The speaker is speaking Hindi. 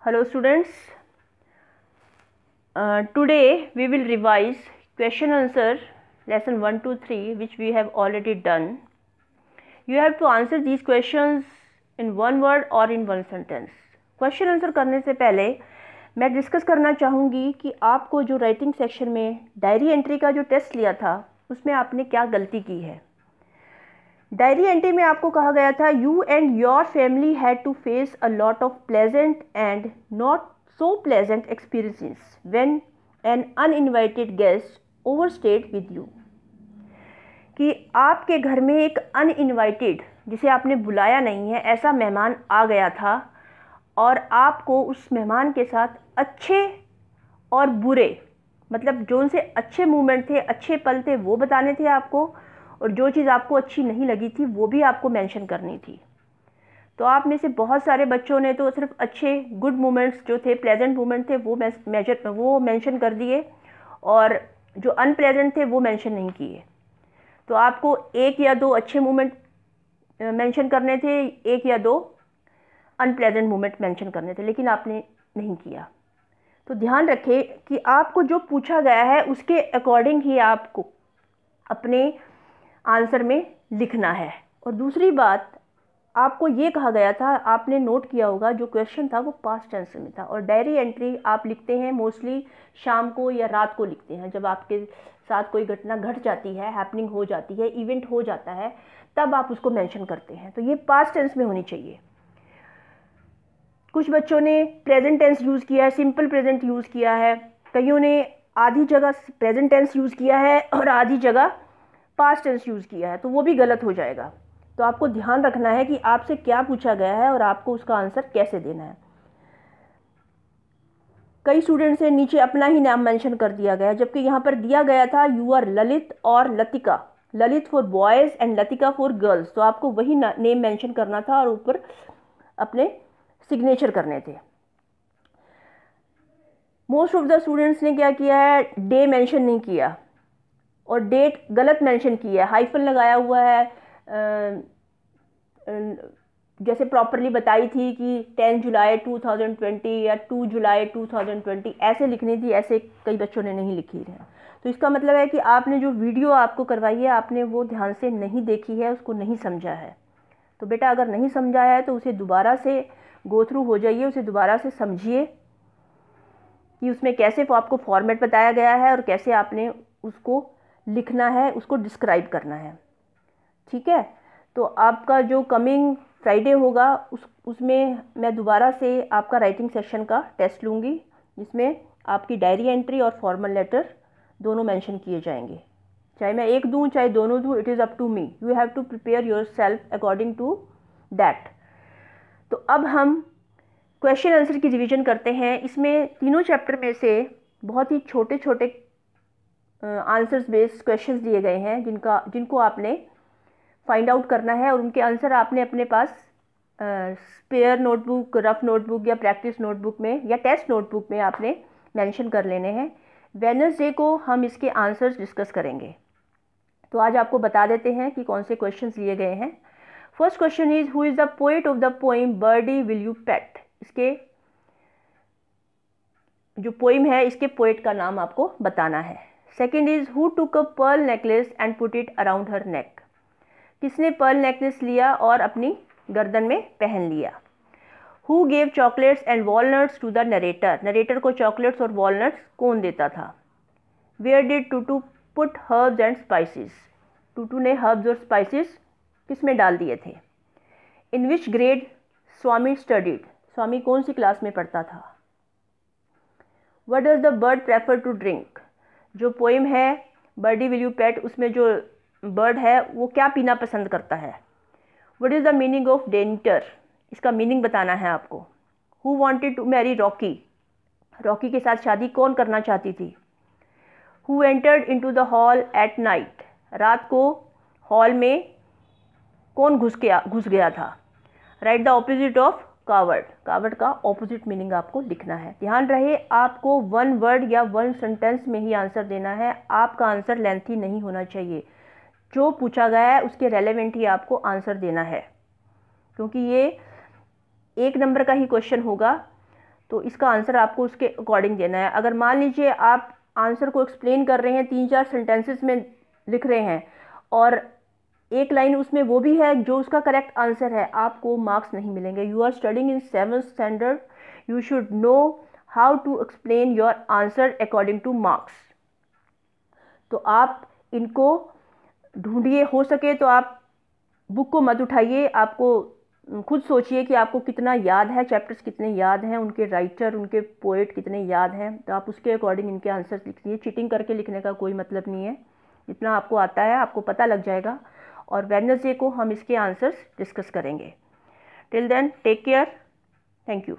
Hello students, today we will revise question answer lesson 1 to 3 which we have already done. You have to answer these questions in one word or in one sentence. Question answer करने से पहले मैं डिस्कस करना चाहूँगी कि आपको जो राइटिंग सेक्शन में डायरी एंट्री का जो टेस्ट लिया था उसमें आपने क्या गलती की है। डायरी एंट्री में आपको कहा गया था you and your family had to face a lot of pleasant and not so pleasant experiences when an uninvited guest overstayed with you, कि आपके घर में एक अनइनवाइटेड, जिसे आपने बुलाया नहीं है, ऐसा मेहमान आ गया था और आपको उस मेहमान के साथ अच्छे और बुरे, मतलब जो उनसे अच्छे मोमेंट थे, अच्छे पल थे, वो बताने थे आपको, और जो चीज़ आपको अच्छी नहीं लगी थी वो भी आपको मेंशन करनी थी। तो आप में से बहुत सारे बच्चों ने तो सिर्फ अच्छे गुड मोमेंट्स जो थे, प्लेजेंट मोमेंट थे, वो मेंशन कर दिए और जो अनप्लेजेंट थे वो मेंशन नहीं किए। तो आपको एक या दो अच्छे मोमेंट मेंशन करने थे, एक या दो अनप्लेजेंट मोमेंट मेंशन करने थे, लेकिन आपने नहीं किया। तो ध्यान रखें कि आपको जो पूछा गया है उसके अकॉर्डिंग ही आपको अपने आंसर में लिखना है। और दूसरी बात, आपको ये कहा गया था, आपने नोट किया होगा, जो क्वेश्चन था वो पास्ट टेंस में था और डायरी एंट्री आप लिखते हैं मोस्टली शाम को या रात को लिखते हैं, जब आपके साथ कोई घटना घट जाती है, हैपनिंग हो जाती है, इवेंट हो जाता है, तब आप उसको मेंशन करते हैं। तो ये पास्ट टेंस में होनी चाहिए। कुछ बच्चों ने प्रेजेंट टेंस यूज़ किया है, सिंपल प्रेजेंट यूज़ किया है, कईयों ने आधी जगह प्रेजेंट टेंस यूज़ किया है और आधी जगह पास्ट टेंस यूज़ किया है, तो वो भी गलत हो जाएगा। तो आपको ध्यान रखना है कि आपसे क्या पूछा गया है और आपको उसका आंसर कैसे देना है। कई स्टूडेंट्स से नीचे अपना ही नाम मेंशन कर दिया गया, जबकि यहाँ पर दिया गया था यू आर ललित और Latika, Lalit for boys and Latika for girls, तो आपको वही नेम मेंशन करना था और ऊपर अपने सिग्नेचर करने थे। मोस्ट ऑफ द स्टूडेंट्स ने क्या किया है, डे मेंशन नहीं किया और डेट गलत मेंशन की है, हाइफन लगाया हुआ है। जैसे प्रॉपरली बताई थी कि 10 जुलाई 2020 या 2 जुलाई 2020 ऐसे लिखनी थी, ऐसे कई बच्चों ने नहीं लिखी है। तो इसका मतलब है कि आपने जो वीडियो आपको करवाई है आपने वो ध्यान से नहीं देखी है, उसको नहीं समझा है। तो बेटा अगर नहीं समझा है तो उसे दोबारा से गो थ्रू हो जाइए, उसे दोबारा से समझिए कि उसमें कैसे आपको फॉर्मेट बताया गया है और कैसे आपने उसको लिखना है, उसको डिस्क्राइब करना है। ठीक है, तो आपका जो कमिंग फ्राइडे होगा उसमें मैं दोबारा से आपका राइटिंग सेक्शन का टेस्ट लूँगी, जिसमें आपकी डायरी एंट्री और फॉर्मल लेटर दोनों मेंशन किए जाएंगे। चाहे मैं एक दूँ चाहे दोनों दूँ, it is up to me, you have to prepare yourself according to that. तो अब हम क्वेश्चन आंसर की रिवीजन करते हैं। इसमें तीनों चैप्टर में से बहुत ही छोटे छोटे आंसर्स बेस्ड क्वेश्चंस दिए गए हैं जिनको आपने फाइंड आउट करना है और उनके आंसर आपने अपने पास स्पेयर नोटबुक, रफ नोटबुक या प्रैक्टिस नोटबुक में या टेस्ट नोटबुक में आपने मेंशन कर लेने हैं। वेडनेसडे को हम इसके आंसर्स डिस्कस करेंगे। तो आज आपको बता देते हैं कि कौन से क्वेश्चंस लिए गए हैं। First question is who is the poet of the poem birdie will you pet. इसके जो पोइम है इसके पोएट का नाम आपको बताना है। Second is who took a pearl necklace and put it around her neck. किसने पर्ल नेकलेस लिया और अपनी गर्दन में पहन लिया। Who gave chocolates and walnuts to the narrator. Narrator को चॉकलेट्स और वॉलनट्स कौन देता था। Where did Toto put herbs and spices. Toto ने हर्ब्स और स्पाइसेस किस में डाल दिए थे। इन विच ग्रेड स्वामी स्टडीड। स्वामी कौन सी क्लास में पढ़ता था। What does the bird prefer to drink. जो पोइम है बर्डी विल यू पेट, उसमें जो बर्ड है वो क्या पीना पसंद करता है। What is the meaning of daunter. इसका मीनिंग बताना है आपको। Who wanted to marry Rocky. Rocky के साथ शादी कौन करना चाहती थी। Who entered into the hall at night. रात को हॉल में कौन घुस गया था। Write the opposite of coward. Coward का ऑपोजिट मीनिंग आपको लिखना है। ध्यान रहे आपको वन वर्ड या वन सेंटेंस में ही आंसर देना है। आपका आंसर लेंथी नहीं होना चाहिए। जो पूछा गया है उसके रेलेवेंट ही आपको आंसर देना है, क्योंकि ये 1 नंबर का ही क्वेश्चन होगा। तो इसका आंसर आपको उसके अकॉर्डिंग देना है। अगर मान लीजिए आप आंसर को एक्सप्लेन कर रहे हैं, 3-4 सेंटेंसेस में लिख रहे हैं और एक लाइन उसमें वो भी है जो उसका करेक्ट आंसर है, आपको मार्क्स नहीं मिलेंगे। You are studying in 7th standard, you should know how to explain your answer according to marks. तो आप इनको ढूंढिए, हो सके तो आप बुक को मत उठाइए, आपको खुद सोचिए कि आपको कितना याद है, चैप्टर्स कितने याद हैं, उनके राइटर, उनके पोएट कितने याद हैं, तो आप उसके अकॉर्डिंग इनके आंसर लिखिए। चीटिंग करके लिखने का कोई मतलब नहीं है, जितना आपको आता है आपको पता लग जाएगा। और वेडनेसडे को हम इसके आंसर्स डिस्कस करेंगे। Till then take care, thank you.